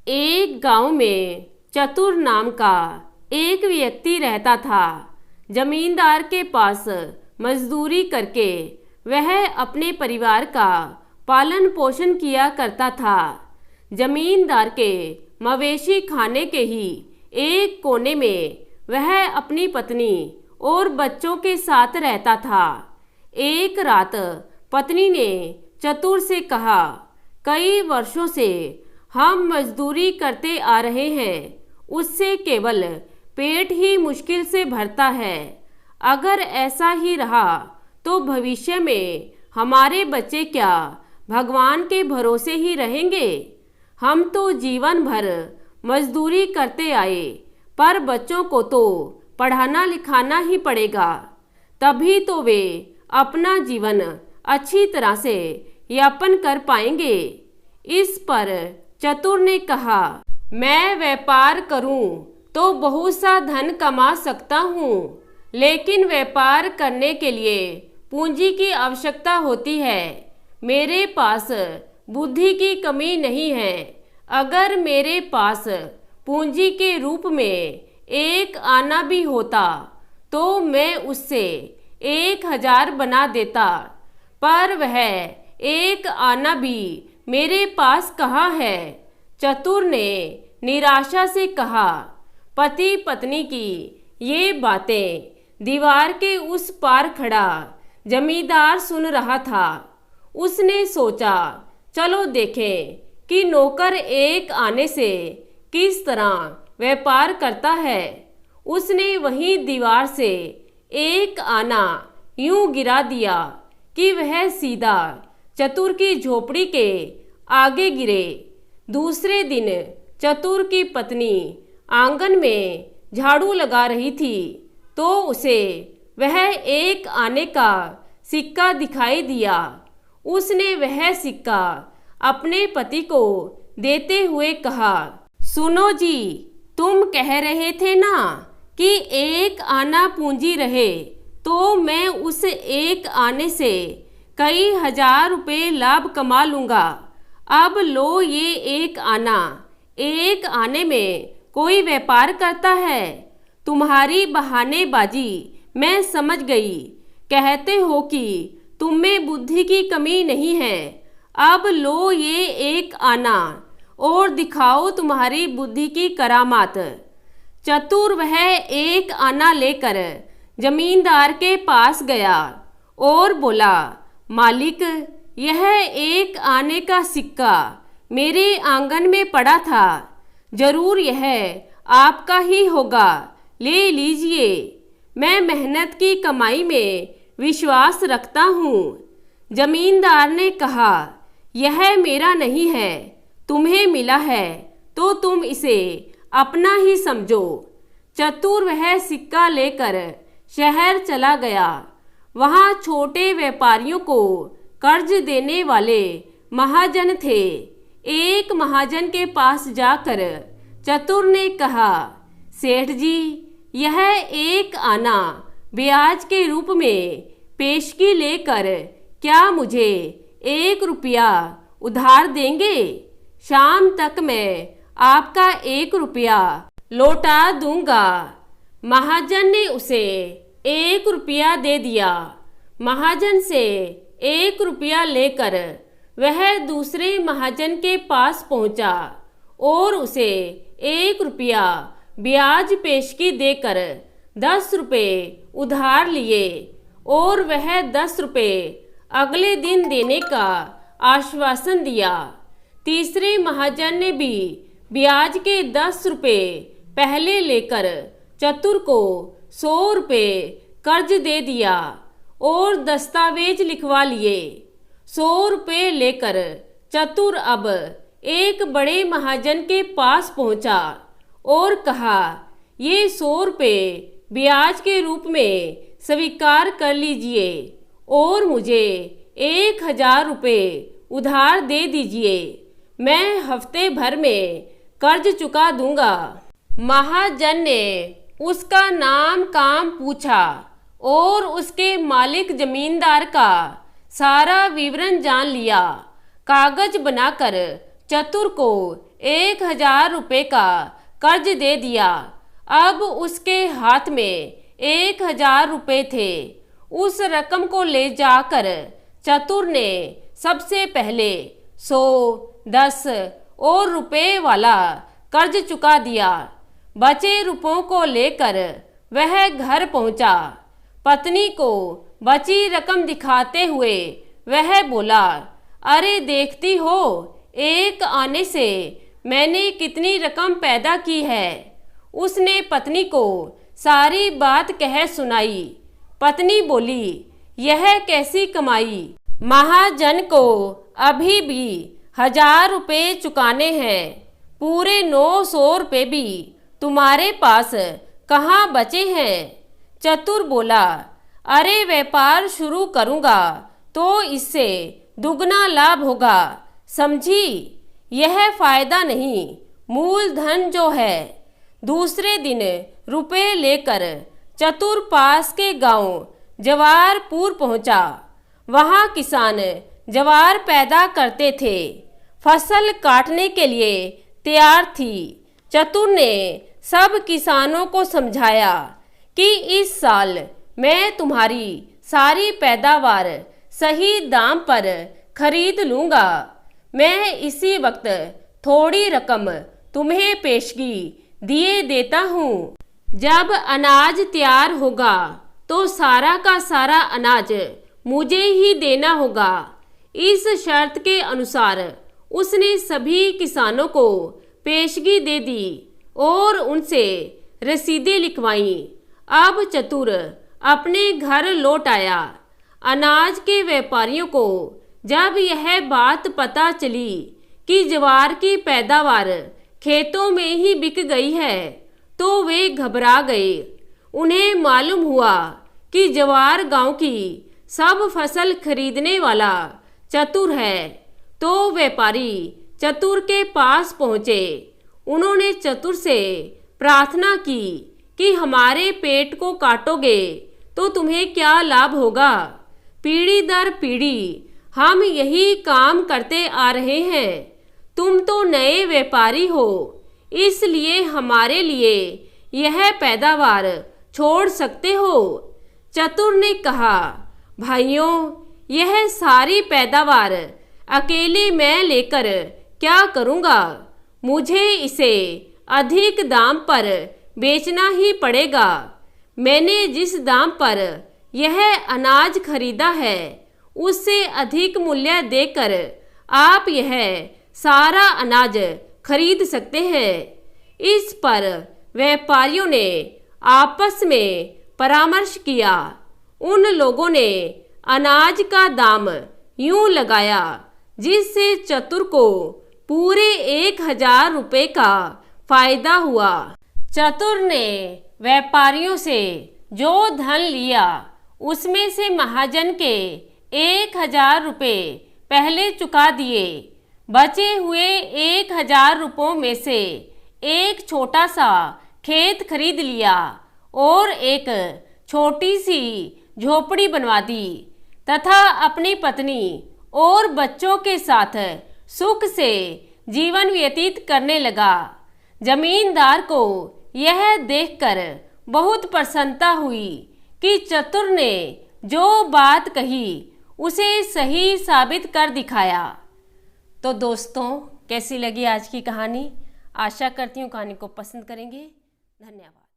एक गांव में चतुर नाम का एक व्यक्ति रहता था। जमींदार के पास मजदूरी करके वह अपने परिवार का पालन पोषण किया करता था। जमींदार के मवेशी खाने के ही एक कोने में वह अपनी पत्नी और बच्चों के साथ रहता था। एक रात पत्नी ने चतुर से कहा, कई वर्षों से हम मजदूरी करते आ रहे हैं, उससे केवल पेट ही मुश्किल से भरता है। अगर ऐसा ही रहा तो भविष्य में हमारे बच्चे क्या भगवान के भरोसे ही रहेंगे? हम तो जीवन भर मजदूरी करते आए, पर बच्चों को तो पढ़ाना लिखाना ही पड़ेगा, तभी तो वे अपना जीवन अच्छी तरह से यापन कर पाएंगे। इस पर चतुर ने कहा, मैं व्यापार करूं तो बहुत सा धन कमा सकता हूं, लेकिन व्यापार करने के लिए पूंजी की आवश्यकता होती है। मेरे पास बुद्धि की कमी नहीं है। अगर मेरे पास पूंजी के रूप में 1 आना भी होता तो मैं उससे 1000 बना देता, पर वह 1 आना भी मेरे पास कहाँ है? चतुर ने निराशा से कहा। पति पत्नी की ये बातें दीवार के उस पार खड़ा जमींदार सुन रहा था। उसने सोचा, चलो देखें कि नौकर 1 आने से किस तरह व्यापार करता है। उसने वहीं दीवार से 1 आना यूं गिरा दिया कि वह सीधा चतुर की झोपड़ी के आगे गिरे। दूसरे दिन चतुर की पत्नी आंगन में झाड़ू लगा रही थी तो उसे वह 1 आने का सिक्का दिखाई दिया। उसने वह सिक्का अपने पति को देते हुए कहा, सुनो जी, तुम कह रहे थे ना कि 1 आना पूंजी रहे, तो मैं उस 1 आने से कई हजार रुपए लाभ कमा लूँगा। अब लो ये 1 आना। 1 आने में कोई व्यापार करता है? तुम्हारी बहानेबाजी मैं समझ गई। कहते हो कि तुम में बुद्धि की कमी नहीं है। अब लो ये 1 आना और दिखाओ तुम्हारी बुद्धि की करामात। चतुर वह 1 आना लेकर जमींदार के पास गया और बोला, मालिक, यह 1 आने का सिक्का मेरे आंगन में पड़ा था, जरूर यह आपका ही होगा, ले लीजिए। मैं मेहनत की कमाई में विश्वास रखता हूँ। जमींदार ने कहा, यह मेरा नहीं है, तुम्हें मिला है तो तुम इसे अपना ही समझो। चतुर वह सिक्का लेकर शहर चला गया। वहाँ छोटे व्यापारियों को कर्ज देने वाले महाजन थे। एक महाजन के पास जाकर चतुर ने कहा, सेठ जी, यह 1 आना ब्याज के रूप में पेशगी लेकर क्या मुझे 1 रुपया उधार देंगे? शाम तक मैं आपका 1 रुपया लौटा दूंगा। महाजन ने उसे 1 रुपया दे दिया। महाजन से 1 रुपया लेकर वह दूसरे महाजन के पास पहुंचा और उसे 1 रुपया ब्याज पेशगी देकर 10 रुपये उधार लिए और वह 10 रुपये अगले दिन देने का आश्वासन दिया। तीसरे महाजन ने भी ब्याज के 10 रुपये पहले लेकर चतुर को 100 रुपये कर्ज दे दिया और दस्तावेज लिखवा लिए। 100 रुपये लेकर चतुर अब एक बड़े महाजन के पास पहुंचा और कहा, ये 100 रुपये ब्याज के रूप में स्वीकार कर लीजिए और मुझे 1000 रुपये उधार दे दीजिए। मैं हफ्ते भर में कर्ज चुका दूंगा। महाजन ने उसका नाम काम पूछा और उसके मालिक जमींदार का सारा विवरण जान लिया। कागज बनाकर चतुर को 1,000 रुपये का कर्ज दे दिया। अब उसके हाथ में 1,000 रुपये थे। उस रकम को ले जाकर चतुर ने सबसे पहले 100, 10 और रुपये वाला कर्ज चुका दिया। बचे रुपयों को लेकर वह घर पहुंचा। पत्नी को बची रकम दिखाते हुए वह बोला, अरे देखती हो, एक आने से मैंने कितनी रकम पैदा की है। उसने पत्नी को सारी बात कह सुनाई। पत्नी बोली, यह कैसी कमाई? महाजन को अभी भी 1,000 रुपये चुकाने हैं। पूरे 900 रुपये भी तुम्हारे पास कहाँ बचे हैं? चतुर बोला, अरे व्यापार शुरू करूँगा तो इससे दुगना लाभ होगा, समझी? यह फायदा नहीं, मूलधन जो है। दूसरे दिन रुपए लेकर चतुर पास के गांव जवारपुर पहुंचा। वहां किसान जवार पैदा करते थे। फसल काटने के लिए तैयार थी। चतुर ने सब किसानों को समझाया कि इस साल मैं तुम्हारी सारी पैदावार सही दाम पर खरीद लूँगा। मैं इसी वक्त थोड़ी रकम तुम्हें पेशगी दिए देता हूँ। जब अनाज तैयार होगा तो सारा का सारा अनाज मुझे ही देना होगा। इस शर्त के अनुसार उसने सभी किसानों को पेशगी दे दी और उनसे रसीदें लिखवाईं। अब चतुर अपने घर लौट आया। अनाज के व्यापारियों को जब यह बात पता चली कि ज्वार की पैदावार खेतों में ही बिक गई है तो वे घबरा गए। उन्हें मालूम हुआ कि ज्वार गांव की सब फसल खरीदने वाला चतुर है। तो व्यापारी चतुर के पास पहुँचे। उन्होंने चतुर से प्रार्थना की कि हमारे पेट को काटोगे तो तुम्हें क्या लाभ होगा? पीढ़ी दर पीढ़ी हम यही काम करते आ रहे हैं। तुम तो नए व्यापारी हो, इसलिए हमारे लिए यह पैदावार छोड़ सकते हो। चतुर ने कहा, भाइयों, यह सारी पैदावार अकेले मैं लेकर क्या करूँगा? मुझे इसे अधिक दाम पर बेचना ही पड़ेगा। मैंने जिस दाम पर यह अनाज खरीदा है उससे अधिक मूल्य देकर आप यह सारा अनाज खरीद सकते हैं। इस पर व्यापारियों ने आपस में परामर्श किया। उन लोगों ने अनाज का दाम यूं लगाया जिससे चतुर को पूरे 1,000 रुपये का फायदा हुआ। चतुर ने व्यापारियों से जो धन लिया उसमें से महाजन के 1,000 रुपये पहले चुका दिए। बचे हुए 1,000 रुपयों में से एक छोटा सा खेत खरीद लिया और एक छोटी सी झोपड़ी बनवा दी तथा अपनी पत्नी और बच्चों के साथ सुख से जीवन व्यतीत करने लगा। जमींदार को यह देखकर बहुत प्रसन्नता हुई कि चतुर ने जो बात कही उसे सही साबित कर दिखाया। तो दोस्तों, कैसी लगी आज की कहानी? आशा करती हूँ कहानी को पसंद करेंगे। धन्यवाद।